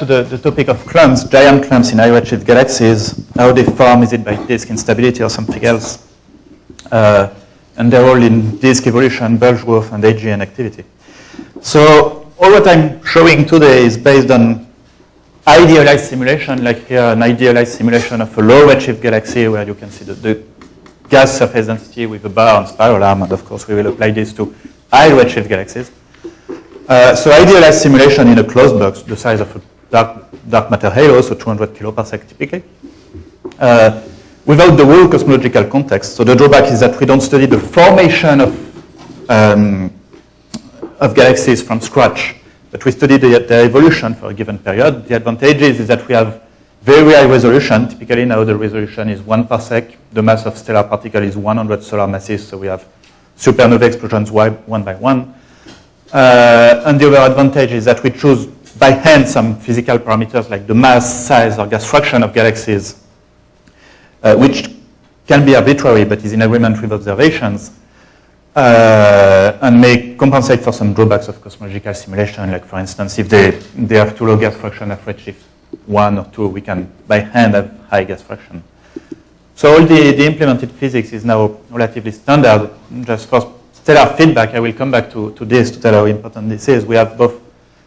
to the topic of clumps, giant clumps in high redshift galaxies, how they form, is it by disk instability or something else? And they're all in disk evolution, bulge growth, and AGN activity. So all what I'm showing today is based on idealized simulation, like here an idealized simulation of a low redshift galaxy where you can see the gas surface density with a bar and spiral arm, and of course we will apply this to high redshift galaxies. So idealized simulation in a closed box, the size of a dark matter halo, so 200 kiloparsec typically, without the whole cosmological context. So the drawback is that we don't study the formation of galaxies from scratch, but we study their evolution for a given period. The advantages is that we have very high resolution. Typically now the resolution is 1 parsec. The mass of stellar particle is 100 solar masses, so we have supernova explosions one by one. And the other advantage is that we choose by hand some physical parameters like the mass, size, or gas fraction of galaxies, which can be arbitrary but is in agreement with observations, and may compensate for some drawbacks of cosmological simulation. Like for instance, if they have too low gas fraction of redshift 1 or 2, we can by hand have high gas fraction. So all the implemented physics is now relatively standard. Just for stellar feedback, I will come back to this to tell how important this is. We have both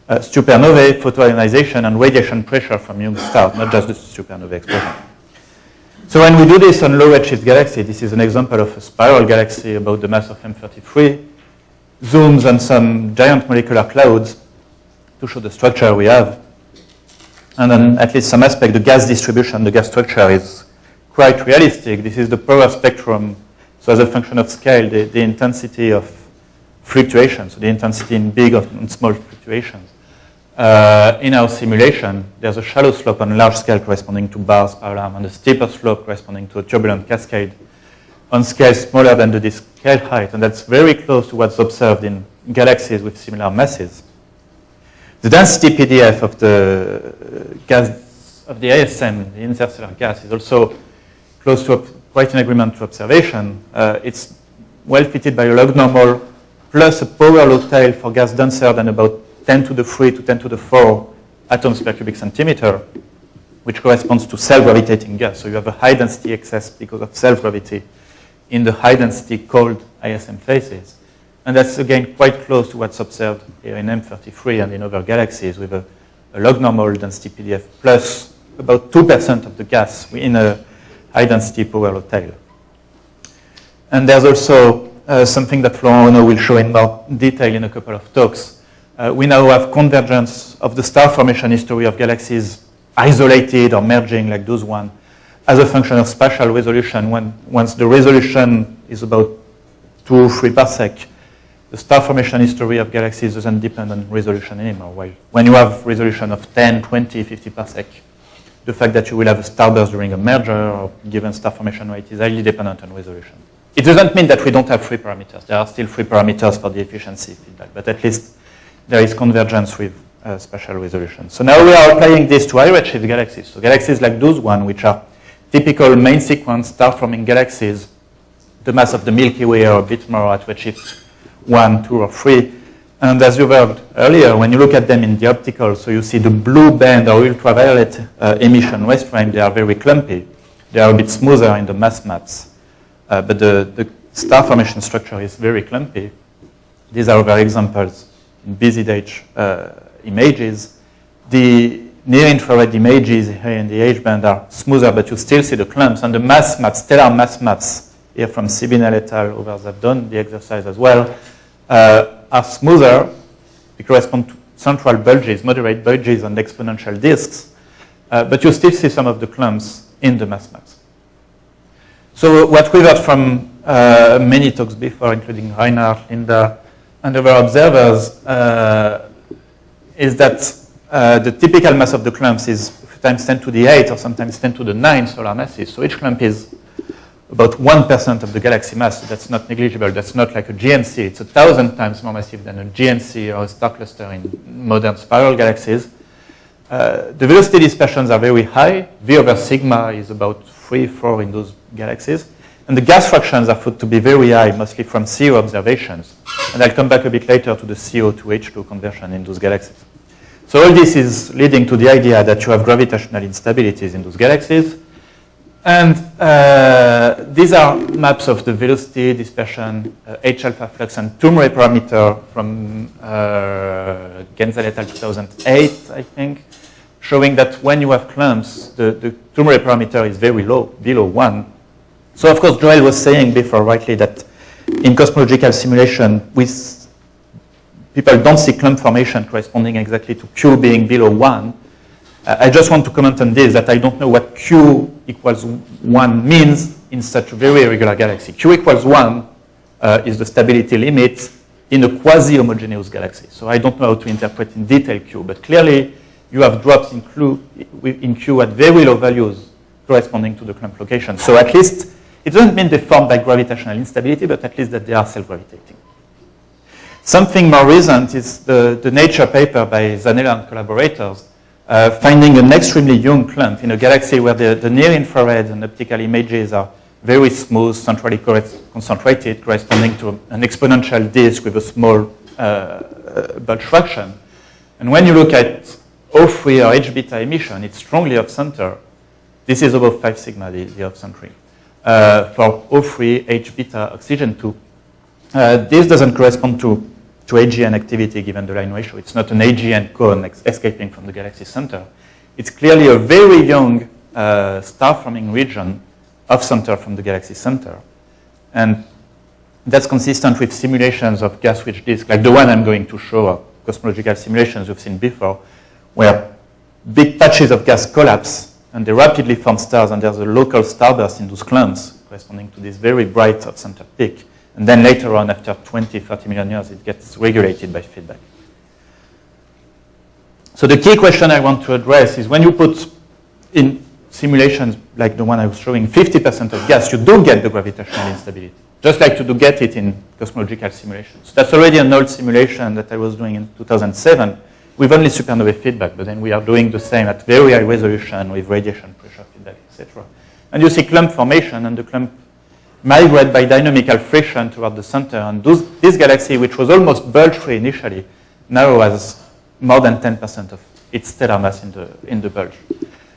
supernovae, photoionization, and radiation pressure from young stars, not just the supernova explosion. So when we do this on low redshift galaxy, this is an example of a spiral galaxy about the mass of M33, zooms on some giant molecular clouds to show the structure we have. And then at least some aspect, the gas distribution, the gas structure is quite realistic. This is the power spectrum. So as a function of scale, the intensity of fluctuations, so the intensity in big and small fluctuations. In our simulation, there's a shallow slope on large scale corresponding to bar spiral arm, and a steeper slope corresponding to a turbulent cascade on scale smaller than the disk scale height, and that's very close to what's observed in galaxies with similar masses. The density PDF of the gas of the ASM, the interstellar gas, is also close to quite in agreement to observation. It's well fitted by a log normal plus a power law tail for gas denser than about 10 to the 3 to 10 to the 4 atoms per cubic centimeter, which corresponds to self-gravitating gas. So you have a high density excess because of self-gravity in the high density cold ISM phases. And that's again quite close to what's observed here in M33 and in other galaxies with a log normal density PDF plus about 2% of the gas in a high density power law tail. And there's also something that Florent Renaud will show in more detail in a couple of talks. We now have convergence of the star formation history of galaxies isolated or merging like those one as a function of spatial resolution. Once the resolution is about 2 or 3 parsec, the star formation history of galaxies doesn't depend on resolution anymore. While when you have resolution of 10, 20, 50 parsec, the fact that you will have a starburst during a merger or given star formation rate is highly dependent on resolution. It doesn't mean that we don't have free parameters. There are still free parameters for the efficiency feedback, but at least there is convergence with spatial resolution. So now we are applying this to high redshift galaxies. So galaxies like those one, which are typical main sequence star-forming galaxies, the mass of the Milky Way are a bit more at redshift 1, 2, or 3. And as you heard earlier, when you look at them in the optical, so you see the blue band or ultraviolet emission waveform, they are very clumpy. They are a bit smoother in the mass maps. But the star formation structure is very clumpy. These are other examples in BZH images. The near-infrared images here in the H band are smoother, but you still see the clumps. And the mass maps, stellar mass maps, here from Sibinel et al., others have done the exercise as well, are smoother. They correspond to central bulges, moderate bulges, and exponential disks. But you still see some of the clumps in the mass maps. So what we've heard from many talks before, including Reinhard, Linda, and other observers, is that the typical mass of the clumps is times 10 to the 8 or sometimes 10 to the 9 solar masses. So each clump is about 1% of the galaxy mass. So that's not negligible. That's not like a GMC. It's 1,000 times more massive than a GMC or a star cluster in modern spiral galaxies. The velocity dispersions are very high. V over sigma is about 3, 4 in those galaxies. And the gas fractions are thought to be very high, mostly from CO observations. And I'll come back a bit later to the CO to H2 conversion in those galaxies. So So all this is leading to the idea that you have gravitational instabilities in those galaxies. And these are maps of the velocity, dispersion, H-alpha flux, and Toomre parameter from Genzel et al. 2008, I think, showing that when you have clumps, the Toomre parameter is very low, below 1. So, of course, Joel was saying before rightly that in cosmological simulation, people don't see clump formation corresponding exactly to Q being below 1. I just want to comment on this, that I don't know what Q equals 1 means in such a very irregular galaxy. Q equals 1 is the stability limit in a quasi-homogeneous galaxy. So I don't know how to interpret in detail Q, but clearly you have drops in Q at very low values corresponding to the clump location. So at least, it doesn't mean they're formed by gravitational instability, but at least that they are self-gravitating. Something more recent is the Nature paper by Zanella and collaborators, finding an extremely young clump in a galaxy where the near-infrared and optical images are very smooth, centrally concentrated, corresponding to an exponential disk with a small bulge fraction. And when you look at O3 or H-beta emission, it's strongly off-center. This is above 5 sigma, the off-centering. For O3, H-beta, oxygen 2. This doesn't correspond to AGN activity given the line ratio. It's not an AGN cone escaping from the galaxy center. It's clearly a very young star-forming region off-center from the galaxy center. And that's consistent with simulations of gas-rich disk, like the one I'm going to show, or cosmological simulations you've seen before, where big patches of gas collapse, and they rapidly form stars, and there's a local starburst in those clumps corresponding to this very bright off-center peak. And then later on, after 20, 30 million years, it gets regulated by feedback. So the key question I want to address is when you put in simulations like the one I was showing, 50% of gas, you do get the gravitational instability, just like you do get it in cosmological simulations. That's already an old simulation that I was doing in 2007 with only supernovae feedback, but then we are doing the same at very high resolution with radiation pressure feedback, etc. And you see clump formation, and the clump migrate by dynamical friction toward the center. And this galaxy, which was almost bulge-free initially, now has more than 10% of its stellar mass in the bulge.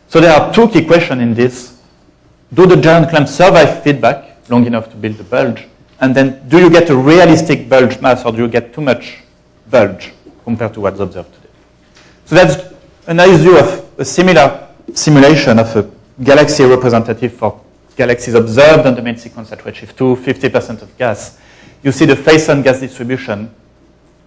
So there are two key questions in this. Do the giant clumps survive feedback long enough to build the bulge? And then do you get a realistic bulge mass, or do you get too much bulge compared to what's observed today? So that's a nice view of a similar simulation of a galaxy representative for galaxies observed on the main sequence at redshift 2, 50% of gas. You see the Faison gas distribution.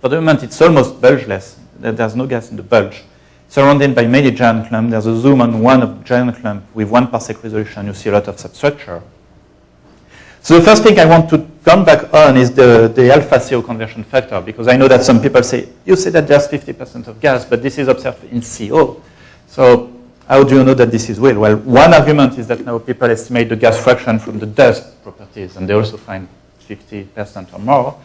For the moment, it's almost bulgeless. There's no gas in the bulge. Surrounded by many giant clumps. There's a zoom on one giant clump with 1 parsec resolution. You see a lot of substructure. So the first thing I want to come back on is the alpha CO conversion factor, because I know that some people say, you say that there's 50% of gas, but this is observed in CO. So how do you know that this is real? Well, one argument is that now people estimate the gas fraction from the dust properties, and they also find 50% or more.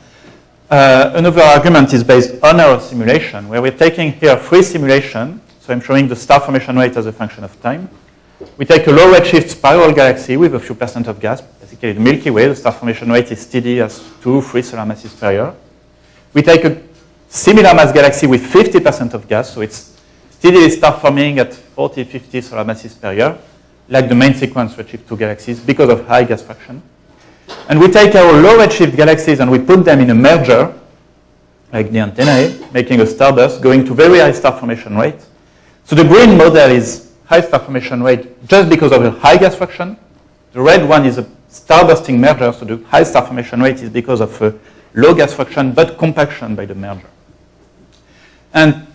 Another argument is based on our simulation, where we're taking here 3 simulations. So I'm showing the star formation rate as a function of time. We take a low redshift spiral galaxy with a few percent of gas, basically the Milky Way. The star formation rate is steady as 2-3 solar masses per year. We take a similar mass galaxy with 50% of gas, so it's steadily star forming at 40-50 solar masses per year, like the main sequence redshift 2 galaxies, because of high gas fraction. And we take our low redshift galaxies and we put them in a merger, like the antennae, making a starburst, going to very high star formation rate. So the green model is high star formation rate just because of a high gas fraction. The red one is a starbursting merger, so the high star formation rate is because of a low gas fraction, but compaction by the merger. And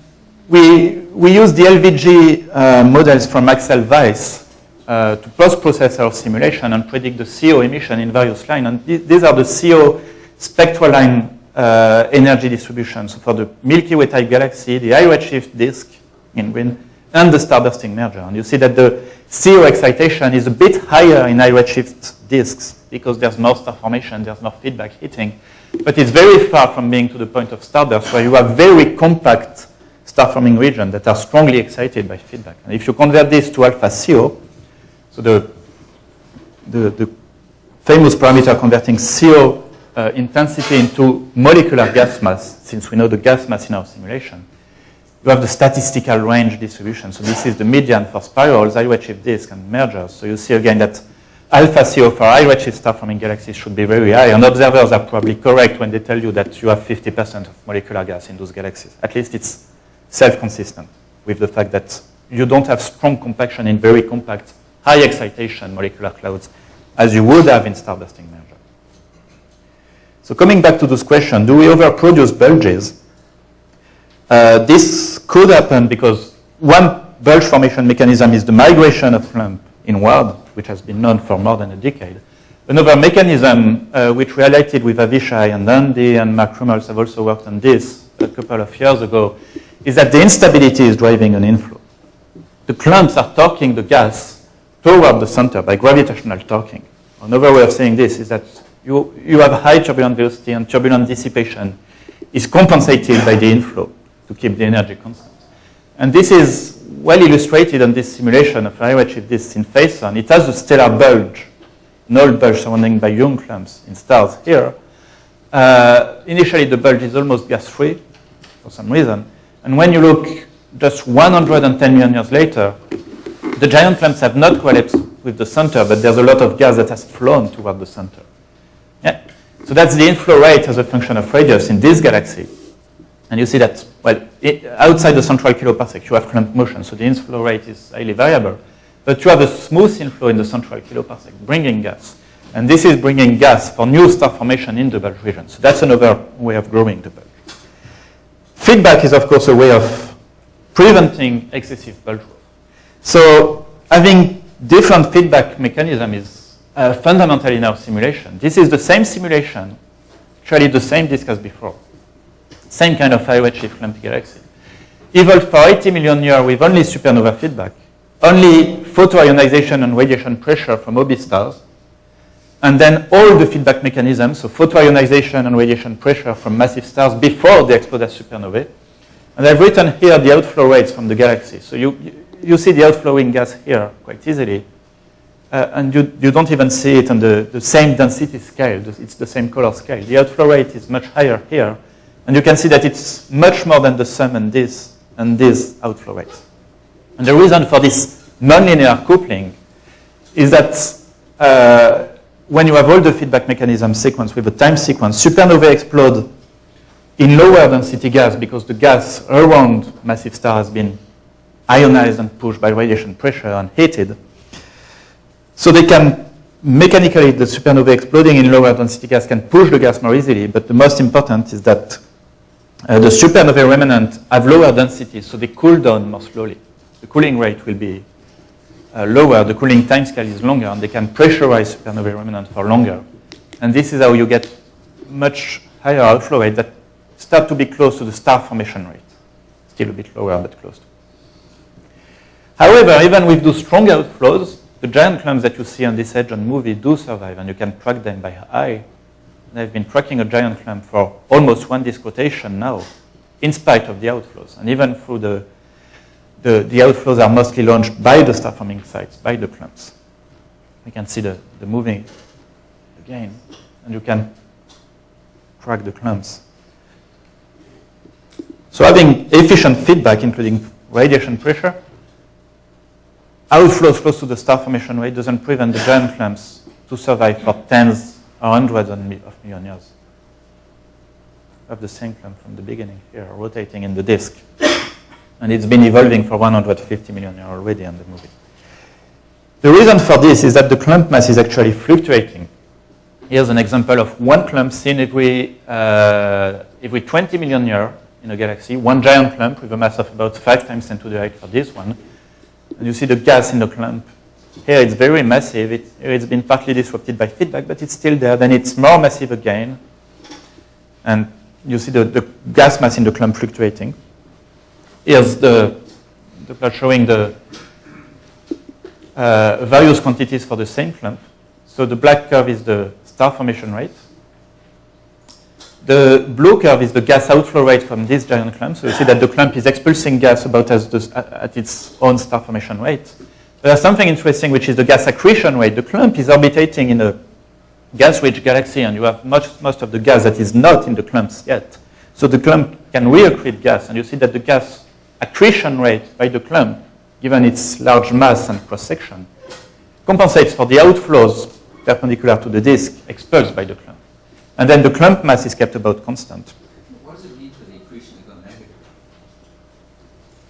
we use the LVG models from Axel Weiss to post-process our simulation and predict the CO emission in various lines. And these are the CO spectral line energy distributions for the Milky Way type galaxy, the high redshift disk in green, and the starbursting merger. And you see that the CO excitation is a bit higher in high redshift disks because there's more star formation, there's more feedback heating. But it's very far from being to the point of starburst, where you have very compact star-forming regions that are strongly excited by feedback. And if you convert this to alpha CO, so the famous parameter converting CO intensity into molecular gas mass, since we know the gas mass in our simulation, you have the statistical range distribution. So this is the median for spirals, high redshift disk, and mergers. So you see again that alpha CO for high redshift star-forming galaxies should be very high, and observers are probably correct when they tell you that you have 50% of molecular gas in those galaxies. At least it's self-consistent with the fact that you don't have strong compaction in very compact, high excitation molecular clouds as you would have in starbursting merger. So coming back to this question, do we overproduce bulges? This could happen because one bulge formation mechanism is the migration of clump inward, which has been known for more than a decade. Another mechanism, which we highlighted with Avishai and Andy and Mark Rummels have also worked on this a couple of years ago, is that the instability is driving an inflow. The clumps are torquing the gas toward the center by gravitational torquing. Another way of saying this is that you have high turbulent velocity, and turbulent dissipation is compensated by the inflow to keep the energy constant. And this is well illustrated on this simulation of high redshift disks in Phaethon. It has a stellar bulge, null bulge surrounding by young clumps in stars here. Initially, the bulge is almost gas-free for some reason. And when you look just 110 million years later, the giant clumps have not collapsed with the center, but there's a lot of gas that has flown toward the center. Yeah? So that's the inflow rate as a function of radius in this galaxy. And you see that, well, outside the central kiloparsec, you have clump motion, so the inflow rate is highly variable. But you have a smooth inflow in the central kiloparsec, bringing gas. And this is bringing gas for new star formation in the bulge region. So that's another way of growing the bulge. Feedback is, of course, a way of preventing excessive bulge growth. So having different feedback mechanism is fundamental in our simulation. This is the same simulation, actually the same disk as before. Same kind of high redshift clumpy galaxy. Evolved for 80 million years with only supernova feedback, only photoionization and radiation pressure from OB stars, and then all the feedback mechanisms, so photoionization and radiation pressure from massive stars before they explode as supernovae. And I've written here the outflow rates from the galaxy. So you see the outflowing gas here quite easily, and you don't even see it on the same density scale. It's the same color scale. The outflow rate is much higher here, and you can see that it's much more than the sum and this outflow rates. And the reason for this nonlinear coupling is that when you have all the feedback mechanism sequence with a time sequence, supernovae explode in lower density gas because the gas around massive star has been ionized and pushed by radiation pressure and heated. So they can, mechanically, the supernovae exploding in lower density gas can push the gas more easily, but the most important is that the supernovae remnant have lower density, so they cool down more slowly. The cooling rate will be lower, the cooling time scale is longer, and they can pressurize supernovae remnant for longer. And this is how you get much higher outflow rate that start to be close to the star formation rate. Still a bit lower, but close to. However, even with those strong outflows, the giant clumps that you see on this edge on movie do survive, and you can track them by eye. They've been tracking a giant clump for almost one disk rotation now, in spite of the outflows. And even through the outflows are mostly launched by the star-forming sites, by the clumps. We can see the moving again, and you can track the clumps. So having efficient feedback, including radiation pressure, outflows close to the star formation rate doesn't prevent the giant clumps to survive for tens or hundreds of million years. We have the same clump from the beginning here, rotating in the disk. And it's been evolving for 150 million years already on the movie. The reason for this is that the clump mass is actually fluctuating. Here's an example of one clump seen every 20 million years in a galaxy, one giant clump with a mass of about 5 times 10 to the 8 for this one. And you see the gas in the clump. Here it's very massive. It's been partly disrupted by feedback, but it's still there. Then it's more massive again. And you see the gas mass in the clump fluctuating. Here's the plot showing the various quantities for the same clump. So the black curve is the star formation rate. The blue curve is the gas outflow rate from this giant clump. So you see that the clump is expulsing gas about at its own star formation rate. There's something interesting, which is the gas accretion rate. The clump is orbitating in a gas-rich galaxy, and you have most of the gas that is not in the clumps yet. So the clump can reaccrete gas, and you see that the gas accretion rate by the clump, given its large mass and cross-section, compensates for the outflows perpendicular to the disk expulsed by the clump. And then the clump mass is kept about constant. What does it mean for the accretion to go negative?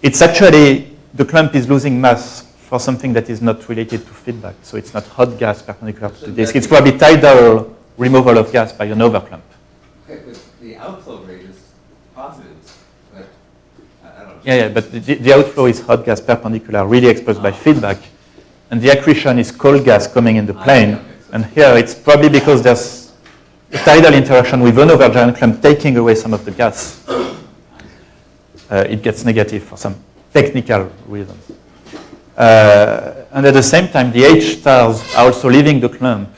It's actually, the clump is losing mass for something that is not related to feedback. So it's not hot gas perpendicular to the disk. It's probably tidal removal of gas by another clump. Okay, but the outflow rate is positive. But I don't know. Yeah, but the outflow is hot gas perpendicular, really exposed by feedback. And the accretion is cold gas coming in the plane. Okay. And here it's probably because there's a tidal interaction with another giant clump taking away some of the gas. It gets negative for some technical reasons. And at the same time, the H stars are also leaving the clump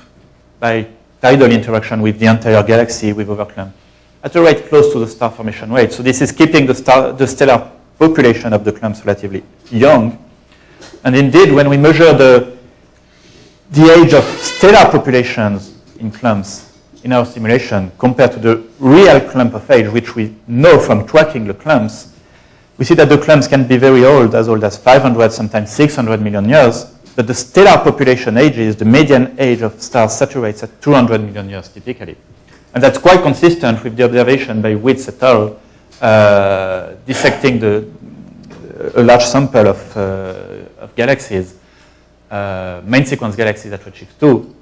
by tidal interaction with the entire galaxy with other clump at a rate close to the star formation rate. So this is keeping the stellar population of the clumps relatively young. And indeed, when we measure the age of stellar populations in clumps in our simulation compared to the real clump of age, which we know from tracking the clumps, we see that the clumps can be very old as 500, sometimes 600 million years, but the stellar population ages, the median age of stars saturates at 200 million years typically. And that's quite consistent with the observation by Witts et al. Dissecting a large sample of galaxies, main sequence galaxies at redshift 2,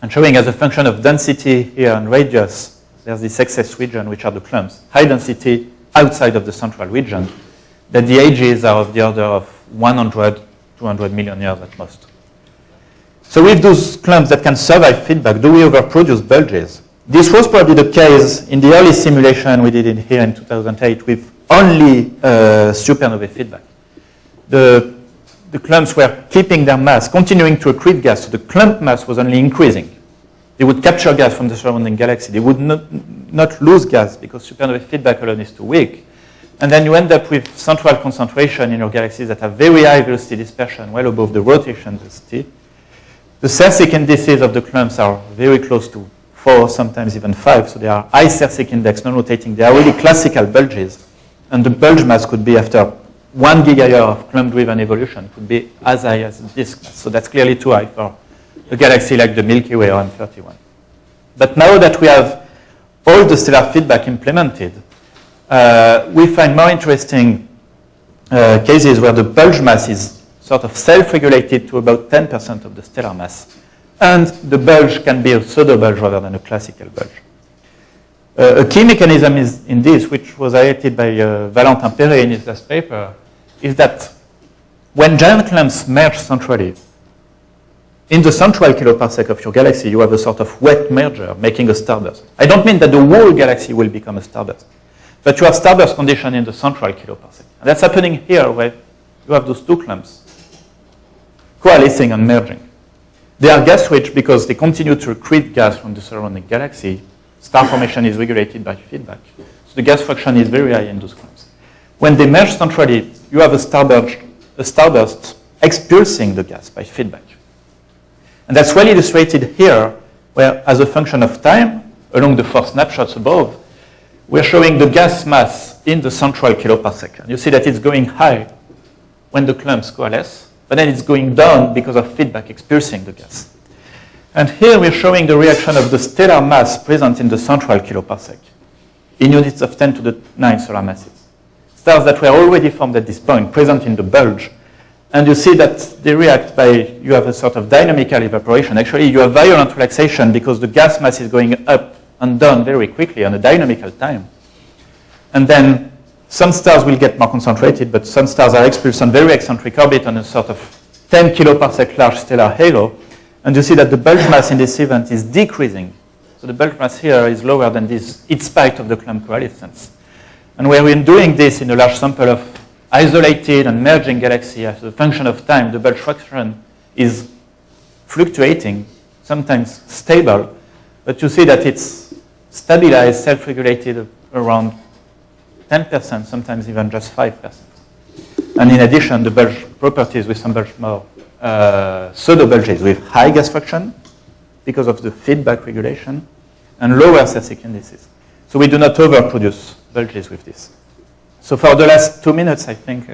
and showing as a function of density here and radius, there's this excess region, which are the clumps, high density outside of the central region, that the ages are of the order of 100, 200 million years at most. So with those clumps that can survive feedback, do we overproduce bulges? This was probably the case in the early simulation we did here in 2008 with only supernovae feedback. The clumps were keeping their mass, continuing to accrete gas, so the clump mass was only increasing. They would capture gas from the surrounding galaxy. They would not lose gas because supernovae feedback alone is too weak. And then you end up with central concentration in your galaxies that have very high velocity dispersion, well above the rotation velocity. The Sersic indices of the clumps are very close to 4, sometimes even 5, so they are high Sersic index, non-rotating. They are really classical bulges. And the bulge mass could be, after 1 gigayear of clump-driven evolution, could be as high as the disk mass. So that's clearly too high for a galaxy like the Milky Way or M31. But now that we have all the stellar feedback implemented, we find more interesting cases where the bulge mass is sort of self-regulated to about 10% of the stellar mass. And the bulge can be a pseudo-bulge rather than a classical bulge. A key mechanism is in this, which was highlighted by Valentin Perret in his last paper, is that when giant clumps merge centrally, in the central kiloparsec of your galaxy, you have a sort of wet merger making a starburst. I don't mean that the whole galaxy will become a starburst, but you have starburst condition in the central kiloparsec. And that's happening here where you have those two clumps coalescing and merging. They are gas-rich because they continue to accrete gas from the surrounding galaxy. Star formation is regulated by feedback. So the gas fraction is very high in those clumps. When they merge centrally, you have a starburst expulsing the gas by feedback. And that's well illustrated here, where as a function of time, along the 4 snapshots above, we're showing the gas mass in the central kiloparsec. And you see that it's going high when the clumps coalesce, but then it's going down because of feedback expulsing the gas. And here we're showing the reaction of the stellar mass present in the central kiloparsec in units of 10 to the 9 solar masses. Stars that were already formed at this point, present in the bulge. And you see that they react by, you have a sort of dynamical evaporation. Actually, you have violent relaxation because the gas mass is going up and down very quickly on a dynamical time. And then some stars will get more concentrated, but some stars are expulsed on very eccentric orbit on a sort of 10 kiloparsec large stellar halo. And you see that the bulge mass in this event is decreasing. So the bulge mass here is lower than this, in spite of the clump coalescence. And where we're doing this in a large sample of isolated and merging galaxy as a function of time, the bulge fraction is fluctuating, sometimes stable, but you see that it's stabilized, self-regulated around 10%, sometimes even just 5%. And in addition, the bulge properties with some bulge more pseudo-bulges with high gas fraction because of the feedback regulation and lower Sersic indices. So we do not overproduce bulges with this. So for the last 2 minutes, I think,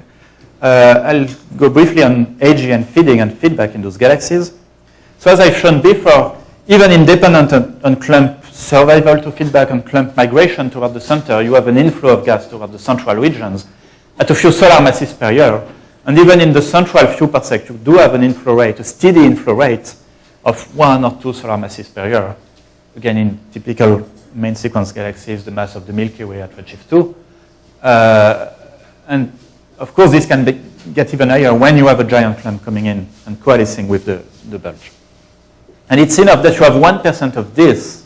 I'll go briefly on AGN feeding and feedback in those galaxies. So as I've shown before, even independent on clump survival to feedback and clump migration toward the center, you have an inflow of gas toward the central regions at a few solar masses per year. And even in the central few parsec, you do have an inflow rate, a steady inflow rate of 1 or 2 solar masses per year. Again, in typical main sequence galaxies, the mass of the Milky Way at redshift 2. And of course, this can get even higher when you have a giant clump coming in and coalescing with the bulge. And it's enough that you have 1% of this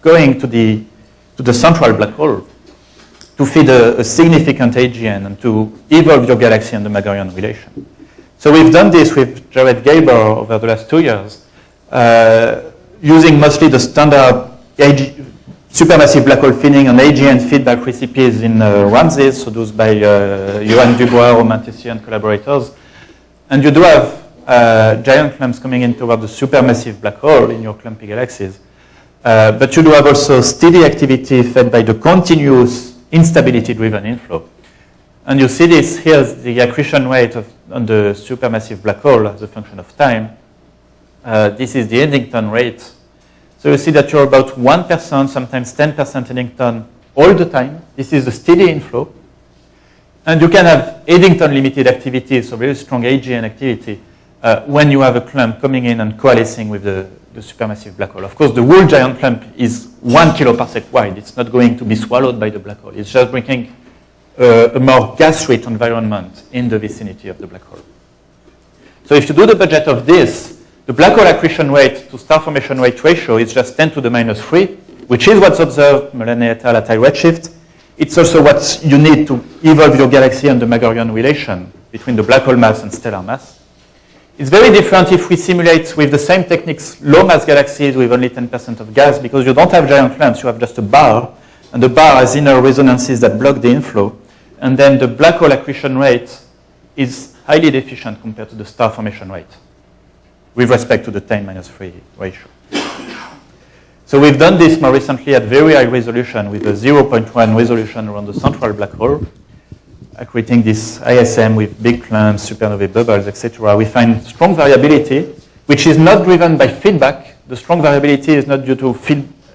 going to the central black hole to feed a significant AGN and to evolve your galaxy and the Magorian relation. So we've done this with Jared Gaber over the last 2 years, using mostly the standard supermassive black hole feeding and AGN feedback recipes in Ramses, so those by Johan Dubois, Romain Tessier, and collaborators. And you do have giant clumps coming in toward the supermassive black hole in your clumpy galaxies. But you do have also steady activity fed by the continuous instability-driven inflow. And you see this here, the accretion rate on the supermassive black hole as a function of time. This is the Eddington rate. So you see that you're about 1%, sometimes 10% Eddington all the time. This is the steady inflow. And you can have Eddington-limited activity, so very strong AGN activity, when you have a clump coming in and coalescing with the supermassive black hole. Of course, the whole giant clump is 1 kiloparsec wide. It's not going to be swallowed by the black hole. It's just bringing a more gas-rich environment in the vicinity of the black hole. So if you do the budget of this, the black hole accretion rate to star formation rate ratio is just 10 to the minus 3, which is what's observed Mullane et al. At high redshift. It's also what you need to evolve your galaxy and the Magorian relation between the black hole mass and stellar mass. It's very different if we simulate with the same techniques low mass galaxies with only 10% of gas, because you don't have giant clumps, you have just a bar, and the bar has inner resonances that block the inflow. And then the black hole accretion rate is highly deficient compared to the star formation rate with respect to the 10 minus 3 ratio. So we've done this more recently at very high resolution with a 0.1 resolution around the central black hole, creating this ISM with big clumps, supernovae bubbles, etc. We find strong variability, which is not driven by feedback. The strong variability is not due to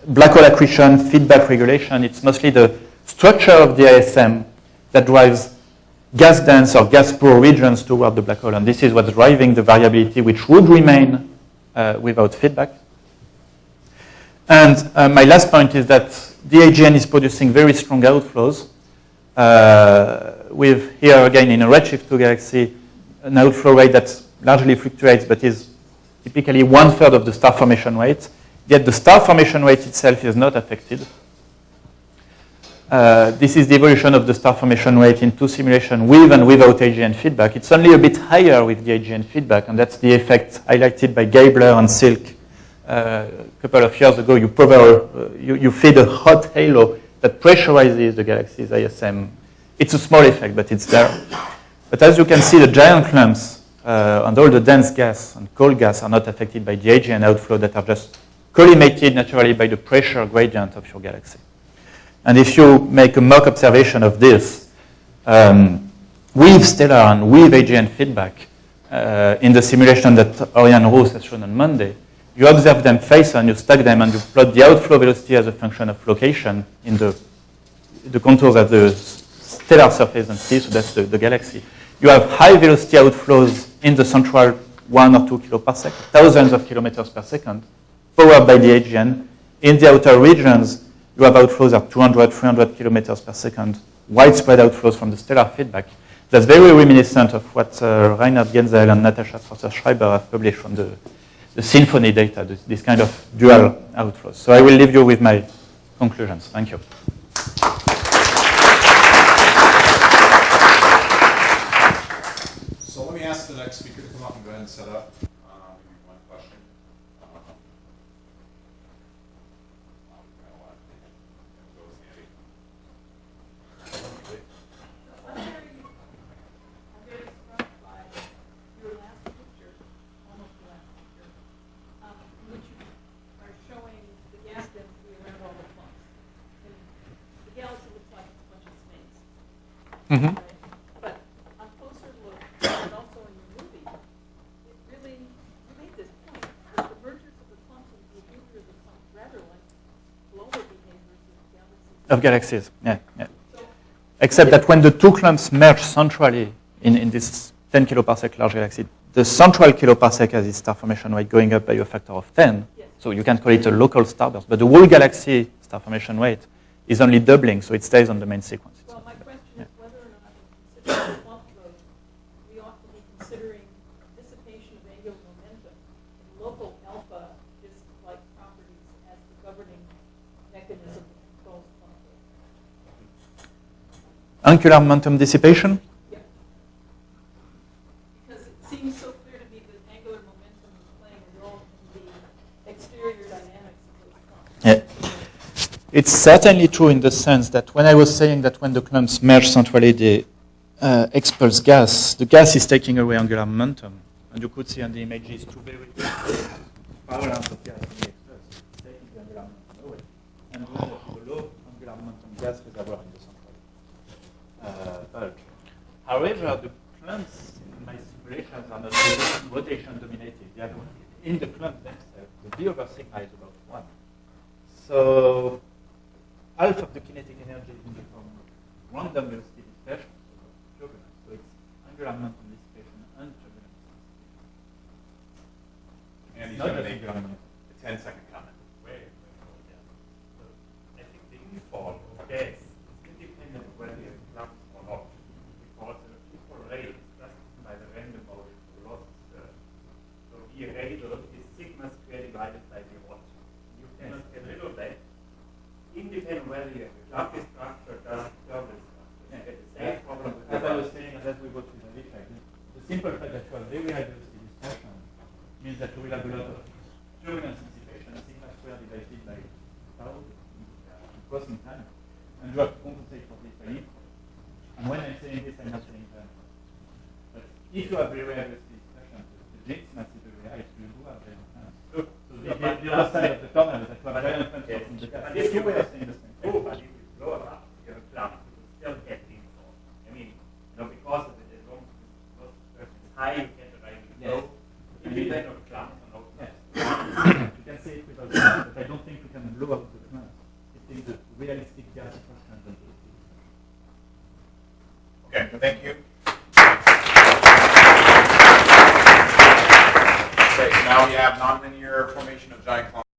black hole accretion, feedback regulation. It's mostly the structure of the ISM that drives gas-dense or gas-poor regions toward the black hole. And this is what's driving the variability, which would remain without feedback. And my last point is that the AGN is producing very strong outflows. With here again in a redshift 2 galaxy, an outflow rate that largely fluctuates but is typically 1/3 of the star formation rate. Yet the star formation rate itself is not affected. This is the evolution of the star formation rate in 2 simulation with and without AGN feedback. It's only a bit higher with the AGN feedback, and that's the effect highlighted by Gabler and Silk a couple of years ago. You feed a hot halo that pressurizes the galaxy's ISM. It's a small effect, but it's there. But as you can see, the giant clumps and all the dense gas and cold gas are not affected by the AGN outflow that are just collimated naturally by the pressure gradient of your galaxy. And if you make a mock observation of this with stellar and with AGN feedback in the simulation that Orion Roos has shown on Monday, you observe them face on, you stack them, and you plot the outflow velocity as a function of location in the contours of the stellar surface and C, so that's the galaxy. You have high velocity outflows in the central 1 or 2 kiloparsec, thousands of kilometers per second, powered by the AGN. In the outer regions, you have outflows of 200, 300 kilometers per second, widespread outflows from the stellar feedback. That's very reminiscent of what Reinhard Genzel and Natasha Schreiber have published from the SYMPHONY data, this kind of dual outflows. So I will leave you with my conclusions. Thank you. So let me ask the next speaker to come up and go ahead and set up. One question. Mhm. right? But on closer look, and also in your movie, it really, you made this point, that the mergers of the clumps and the behavior of the clumps rather like global behaviors Of galaxies, yeah, yeah. Except that when the two clumps merge centrally in this 10 kiloparsec large galaxy, the central kiloparsec has its star formation rate going up by a factor of 10. Yes. So you can call it a local starburst. But the whole galaxy star formation rate is only doubling, so it stays on the main sequence. Well, my question is whether or not in considering the clump growth, we ought to be considering dissipation of angular momentum in local alpha disk-like properties as the governing mechanism that controls clump growth. Angular momentum dissipation? Yeah. Because it seems so clear to me that angular momentum is playing a role in the exterior dynamics of those clumps. Yeah. It's certainly true in the sense that when I was saying that when the clumps merge centrally, they expulse gas, the gas is taking away angular momentum. And you could see on the images two very power lines of gas being expulsed, taking the angular momentum away. And we have a low angular momentum gas reservoir in the central bulk. However, the clumps in my simulations are not rotation dominated. They are in the clump themselves. The V over sigma is about 1. So half of the kinetic energy is in the form of random velocity dispersion, so turbulence. So it's angular momentum dissipation and turbulence. Andy's Not going to just make angular momentum. a 10-second comment. Wait, yeah. So I think the uniform of gas is independent of whether you have clumps or not, because the uniform rate is just by the random motion velocity. So V rate is sigma squared divided by V watt. You cannot get rid of that. Independent of whether you have a clumpy structure, just turbulent structure. You get the same problem with As I was saying, and as we go through the effect, the simple fact that you have very high velocity dispersion means that you will have a lot of turbulence dissipation, sigma squared divided by tau, crossing time, and you have to compensate for this by infrared. And when I'm saying this, I'm not saying that. But if you have very high velocity dispersion, the James mass is very high, so you do have very high. So the other side of the tunnel is that you have giant transfer from the gas. But There's if two you ways were of saying the same thing. but if you blow it up, you have a clump, you will still get the inflow. I mean, because of it, as long as the velocity is high, you get the right flow. Independent of clumps or no clumps. You can say it without that, but I don't think we can blow up the clump. I think the realistic gas fraction than the Okay, thank you. Okay, now we have nonlinear formation of giant clumps.